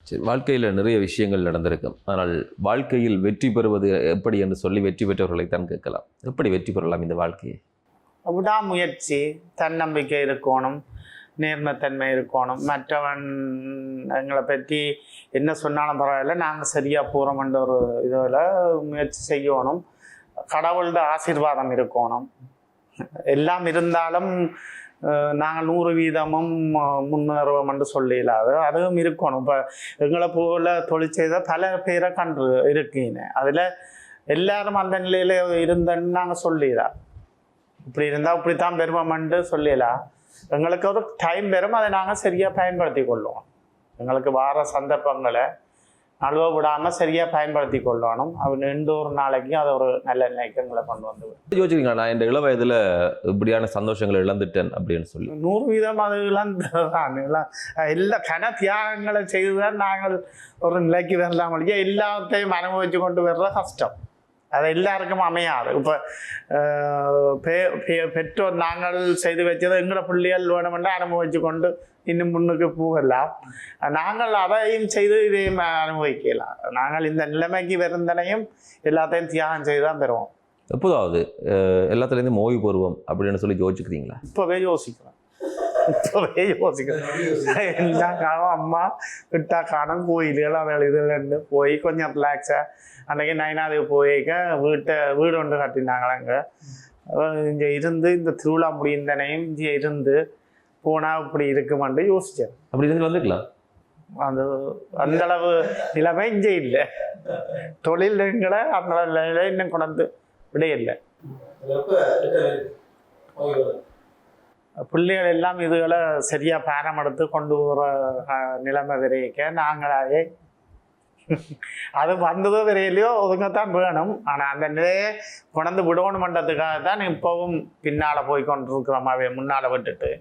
சரி, வாழ்க்கையில் நிறைய விஷயங்கள் நடந்திருக்கும். ஆனால் வாழ்க்கையில் வெற்றி பெறுவது எப்படி என்று சொல்லி வெற்றி பெற்றவர்களை தான் கேட்கலாம். எப்படி வெற்றி பெறலாம் இந்த வாழ்க்கையை? விடாமுயற்சி, தன்னம்பிக்கை இருக்கணும், நேர்மைத்தன்மை இருக்கணும். மற்றவன் எங்களை பற்றி என்ன சொன்னாலும் பரவாயில்ல, நாங்கள் சரியாக போகிறோம்ன்ற ஒரு இதில் முயற்சி செய்யணும். கடவுளோட ஆசீர்வாதம் இருக்கணும். எல்லாம் இருந்தாலும் நாங்கள் 100% முன்னேறுவோம் என்று சொல்லிடலாது. அதுவும் இருக்கணும். இப்போ எங்களை போல தொழில் செய்த பல பேரை கண்டு இருக்கீங்க. அதில் எல்லாரும் அந்த நிலையில் இருந்தேன்னு நாங்கள் சொல்லிடலாம். இப்படி இருந்தால் இப்படித்தான் பெருமைமென்று சொல்லலாம். எங்களுக்கு ஒரு டைம் பெறும், அதை நாங்கள் சரியாக பயன்படுத்தி கொள்ளுவோம். எங்களுக்கு வார சந்தர்ப்பங்களை நழுவ விடாமல் சரியாக பயன்படுத்தி கொள்ளணும். அவன் எந்த ஒரு நாளைக்கும் அதை ஒரு நல்ல நிலைக்கங்களை கொண்டு வந்து யோசிக்கிறீங்களா, நான் இந்த இள வயதில் இப்படியான சந்தோஷங்களை இழந்துட்டேன் அப்படின்னு சொல்லி? 100% அது இழந்துதான். எல்லா கன தியாகங்களை செய்துதான் நாங்கள் ஒரு நிலைக்கு வரலாம். எல்லாத்தையும் அனுபவிச்சு கொண்டு வர்ற கஷ்டம். அது எல்லாருக்கும் அமையாது. இப்போ பெற்றோர் நாங்கள் செய்து வச்சதை எங்களோட பிள்ளைகள் வேணுமென்று அனுபவிச்சு கொண்டு இன்னும் முன்னுக்கு போகலாம். நாங்கள் அதையும் செய்து இதையும் அனுபவிக்கலாம். நாங்கள் இந்த நிலைமைக்கு வருந்தனையும் எல்லாத்தையும் தியாகம் செய்து தான் பெறுவோம். எப்போதாவது எல்லாத்துலேருந்து ஓய்வு பெறுவோம் அப்படின்னு சொல்லி யோசிச்சுக்கிறீங்களா? இப்போவே யோசிக்கிறேன். எல்லா காலம் அம்மா விட்டா காலம் கோயில்கள் அதில் இதுலன்னு போய் கொஞ்சம் ரிலாக்ஸாக அன்றைக்கி நைனாதுக்கு போய்க்க வீடு ஒன்று கட்டினாங்களாங்க. இங்கே இருந்து இந்த திருவிழா முடிந்தனையும் இங்கே இருந்து போனால் இப்படி இருக்குமான்னு யோசித்தேன். அப்படி இருந்து வந்துக்கலாம். அந்த அளவு நிலைமை இங்கே இல்லை. தொழில்களை அந்த நிலையில இன்னும் கொண்டு விடையில்லை. பிள்ளைகள் எல்லாம் இதுகளை சரியாக பேரம் எடுத்து கொண்டு வர நிலைமை விரைக்க நாங்களாவே அது வந்ததோ விரையிலையோ ஒதுங்கத்தான் வேணும். ஆனால் அந்த நிலையை கொண்டு விடணும் பண்ணுறதுக்காக தான் இப்போவும் பின்னால் போய் கொண்டிருக்கிறோமாவே முன்னால் விட்டுட்டு